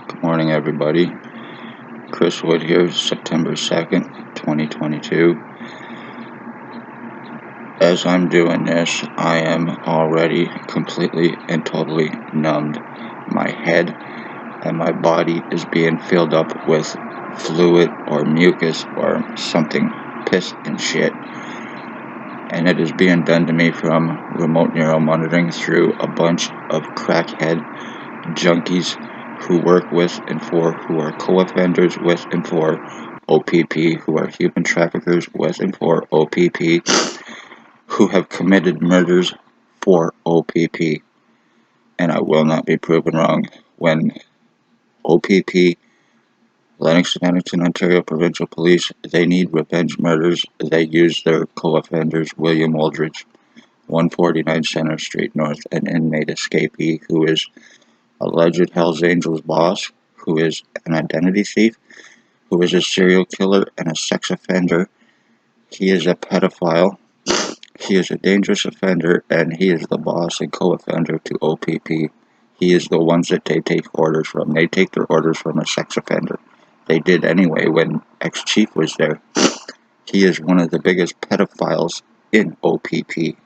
Good morning, everybody. Chris Wood here, September 2nd, 2022. As I'm doing this, I am already completely and totally numbed. My head and my body is being filled up with fluid or mucus or something, piss and shit. And it is being done to me from remote neuromonitoring through a bunch of crackhead junkies who work with and for, who are co-offenders with and for O.P.P, who are human traffickers with and for O.P.P, who have committed murders for O.P.P. And I will not be proven wrong. When O.P.P, Lennox and Edmonton, Ontario Provincial Police, they need revenge murders, they use their co-offenders, William Aldridge, 149 Center Street North, an inmate escapee who is alleged Hells Angels boss, who is an identity thief, who is a serial killer and a sex offender. He is a pedophile. He is a dangerous offender, and he is the boss and co-offender to O.P.P. He is the ones that they take orders from. They take their orders from a sex offender. They did anyway when ex-chief was there. He is one of the biggest pedophiles in O.P.P.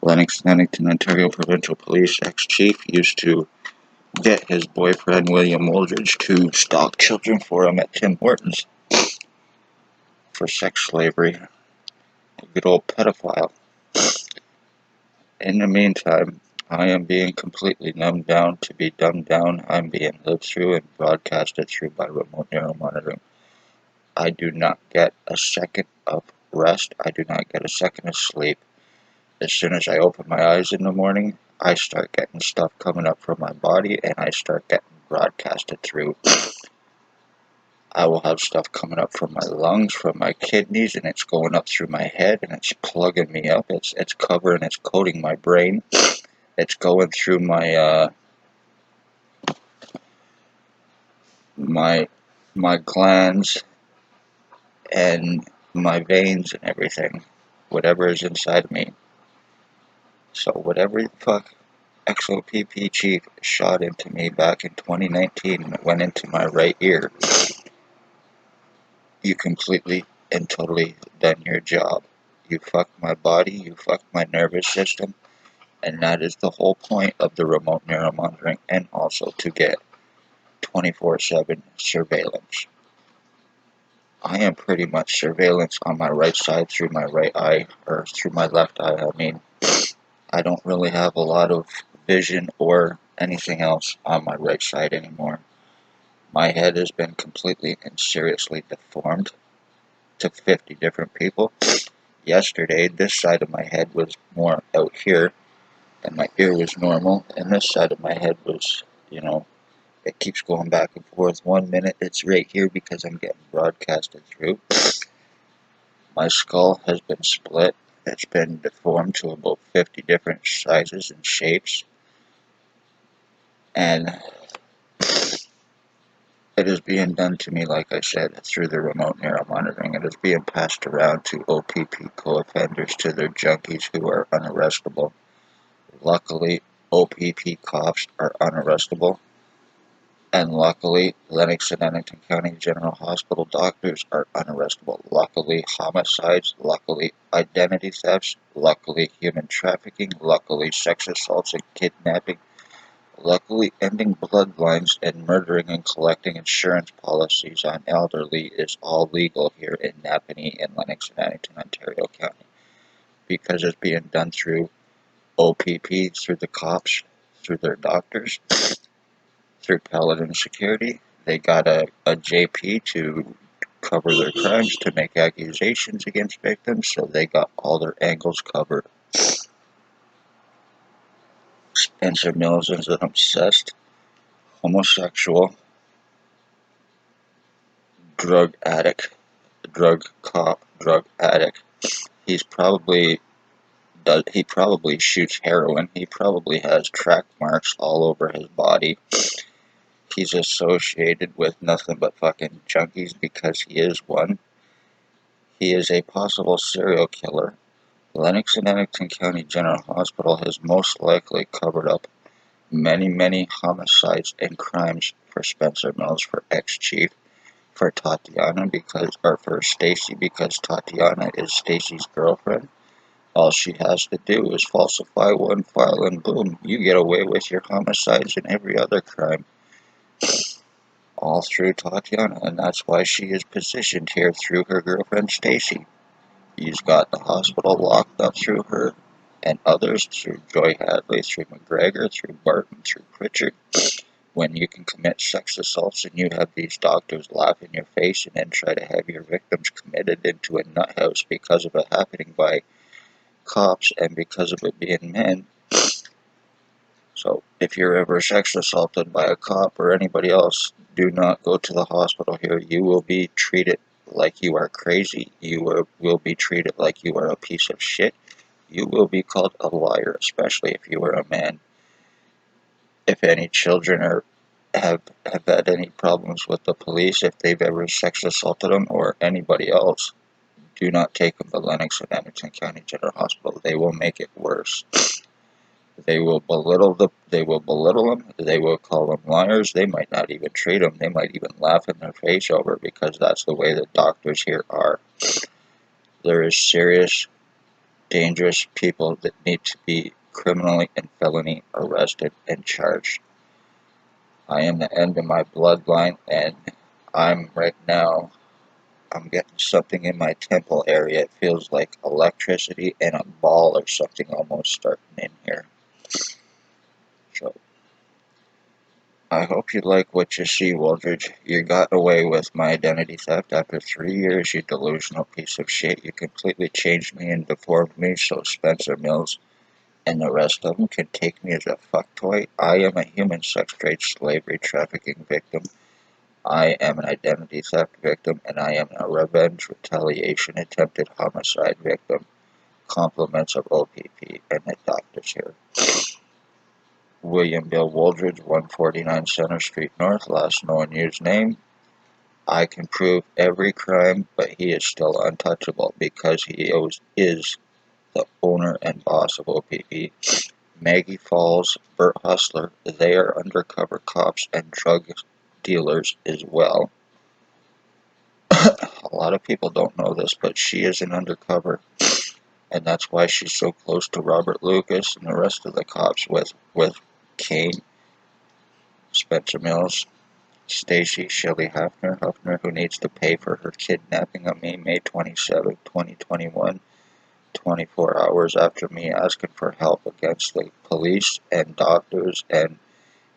Lennox and Edmonton, Ontario Provincial Police ex-chief used to get his boyfriend William Aldridge to stalk children for him at Tim Hortons for sex slavery. A good old pedophile. In the meantime, I am being completely numbed down to be dumbed down. I'm being lived through and broadcasted through by remote neuromonitoring. I do not get a second of rest. I do not get a second of sleep. As soon as I open my eyes in the morning, I start getting stuff coming up from my body and I start getting broadcasted through. I will have stuff coming up from my lungs, from my kidneys, and it's going up through my head, and it's plugging me up. It's covering, it's coating my brain. It's going through my glands and my veins and everything, whatever is inside of me. So whatever the fuck ex-O.P.P chief shot into me back in 2019 and it went into my right ear, you completely and totally done your job. You fucked my body, you fucked my nervous system, and that is the whole point of the remote neuromonitoring, and also to get 24/7 surveillance. I am pretty much surveillance on my right side through my right eye, or through my left eye, I mean. I don't really have a lot of vision or anything else on my right side anymore. My head has been completely and seriously deformed to 50 different people. Yesterday, this side of my head was more out here, and my ear was normal, and this side of my head was, it keeps going back and forth. 1 minute it's right here because I'm getting broadcasted through. My skull has been split. It's been deformed to about 50 different sizes and shapes. And it is being done to me, like I said, through the remote neuromonitoring. It is being passed around to O.P.P co-offenders, to their junkies who are unarrestable. Luckily, O.P.P cops are unarrestable. And luckily, Lennox and Edmonton County General Hospital doctors are unarrestable. Luckily, homicides, luckily, identity thefts, luckily, human trafficking, luckily, sex assaults and kidnapping, luckily, ending bloodlines and murdering and collecting insurance policies on elderly is all legal here in Napanee and Lennox and Edmonton, Ontario County, because it's being done through O.P.P, through the cops, through their doctors, through Paladin Security. They got a JP to cover their crimes, to make accusations against victims, so they got all their angles covered. Spencer Mills is an obsessed homosexual drug addict, drug cop, drug addict. He probably shoots heroin. He probably has track marks all over his body. He's associated with nothing but fucking junkies because he is one. He is a possible serial killer. Lennox and Edmonton County General Hospital has most likely covered up many homicides and crimes for Spencer Mills, for ex-chief, for Tatiana or for Stacy, because Tatiana is Stacy's girlfriend. All she has to do is falsify one file and boom, you get away with your homicides and every other crime. All through Tatiana, and that's why she is positioned here through her girlfriend Stacy. He's got the hospital locked up through her and others, through Joy Hadley, through McGregor, through Barton, through Pritchard. When you can commit sex assaults and you have these doctors laugh in your face and then try to have your victims committed into a nut house because of it happening by cops and because of it being men. So if you're ever sex assaulted by a cop or anybody else, do not go to the hospital here. You will be treated like you are crazy. You will be treated like you are a piece of shit. You will be called a liar, especially if you are a man. If any children have had any problems with the police, if they've ever sex assaulted them or anybody else, do not take them to Lennox and Edmonton County General Hospital. They will make it worse. They will belittle them. They will call them liars. They might not even treat them. They might even laugh in their face over it because that's the way the doctors here are. There is serious, dangerous people that need to be criminally and felony arrested and charged. I am the end of my bloodline, and I'm getting something in my temple area. It feels like electricity and a ball or something almost starting in here. So I hope you like what you see, Waldridge. You got away with my identity theft after 3 years, you delusional piece of shit. You completely changed me and deformed me so Spencer Mills and the rest of them can take me as a fuck toy. I am a human sex trade slavery trafficking victim. I am an identity theft victim, and I am a revenge retaliation attempted homicide victim. Compliments of O.P.P and the doctors here. William Bill Wooldridge, 149 Center Street North, last known used name. I can prove every crime, but he is still untouchable because he is the owner and boss of O.P.P. Maggie Falls, Bert Hustler, they are undercover cops and drug dealers as well. A lot of people don't know this, but she is an undercover, and that's why she's so close to Robert Lucas and the rest of the cops with Kane, Spencer Mills, Stacy, Shelley Huffner, who needs to pay for her kidnapping of me May 27, 2021, 24 hours after me asking for help against the police and doctors and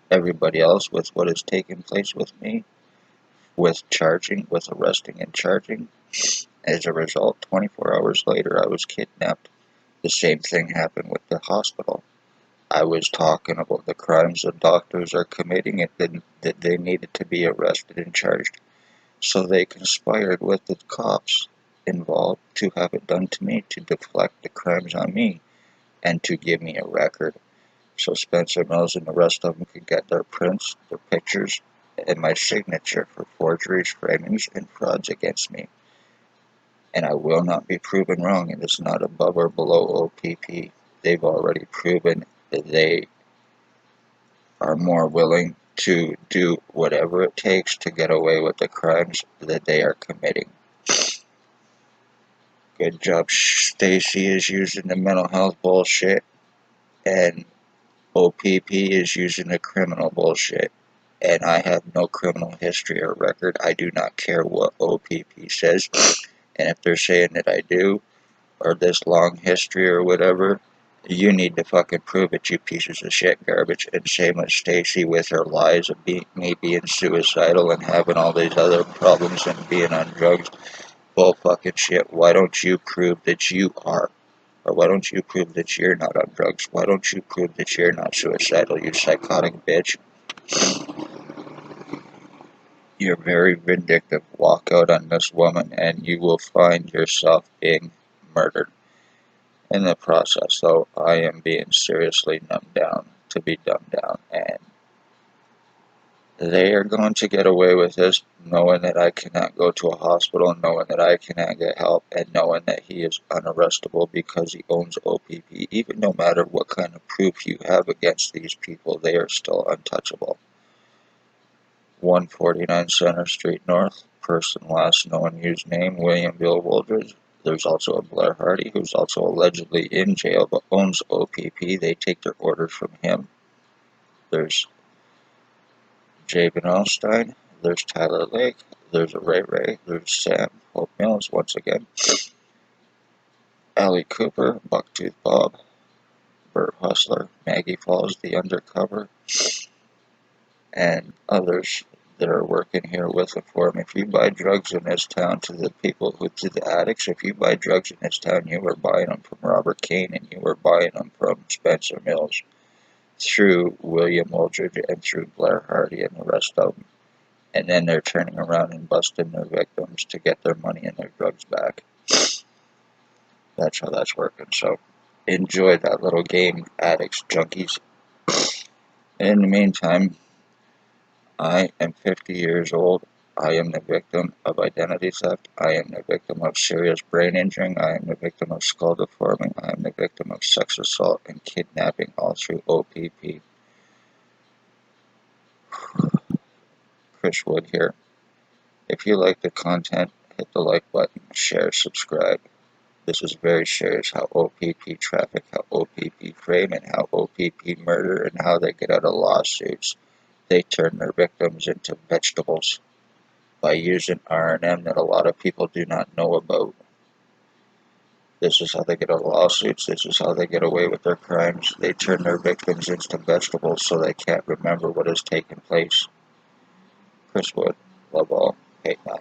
everybody else with what has taken place with me, with arresting and charging. As a result, 24 hours later, I was kidnapped. The same thing happened with the hospital. I was talking about the crimes the doctors are committing and that they needed to be arrested and charged. So they conspired with the cops involved to have it done to me, to deflect the crimes on me, and to give me a record. So Spencer Mills and the rest of them could get their prints, their pictures, and my signature for forgeries, framings, and frauds against me. And I will not be proven wrong. It is not above or below O.P.P. They've already proven that they are more willing to do whatever it takes to get away with the crimes that they are committing. Good job. Stacy is using the mental health bullshit, and O.P.P is using the criminal bullshit. And I have no criminal history or record. I do not care what O.P.P says. And if they're saying that I do, or this long history or whatever, you need to fucking prove it, you pieces of shit garbage. And same with Stacy with her lies of me being suicidal and having all these other problems and being on drugs. Bull fucking shit. Why don't you prove that you are? Or why don't you prove that you're not on drugs? Why don't you prove that you're not suicidal, you psychotic bitch? You're very vindictive. Walk out on this woman and you will find yourself being murdered. In the process, though, I am being seriously numbed down to be dumbed down, and They are going to get away with this, knowing that I cannot go to a hospital, knowing that I cannot get help, and knowing that he is unarrestable because he owns O.P.P. Even no matter what kind of proof you have against these people, they are still untouchable. 149 Center Street North, person last known use name, William Bill Wooldridge. There's also a Blair Hardy, who's also allegedly in jail but owns O.P.P. They take their orders from him. There's Jay Benelstein, there's Tyler Lake, there's a Ray, there's Sam Hope Mills once again, Allie Cooper, Bucktooth Bob, Bert Hustler, Maggie Falls, the Undercover, and others that are working here with the firm. If you buy drugs in this town, to the addicts, if you buy drugs in this town, you are buying them from Robert Kane and you are buying them from Spencer Mills through William Wooldridge and through Blair Hardy and the rest of them. And then they're turning around and busting their victims to get their money and their drugs back. That's how that's working. So enjoy that little game, addicts, junkies. In the meantime, I am 50 years old. I am the victim of identity theft. I am the victim of serious brain injury. I am the victim of skull deforming. I am the victim of sex assault and kidnapping, all through O.P.P. Chris Wood here. If you like the content, hit the like button, share, subscribe. This is very serious, how O.P.P traffic, how O.P.P frame, and how O.P.P murder, and how they get out of lawsuits. They turn their victims into vegetables by using R&M that a lot of people do not know about. This is how they get out of lawsuits. This is how they get away with their crimes. They turn their victims into vegetables so they can't remember what has taken place. Chris Wood, love all, hate none.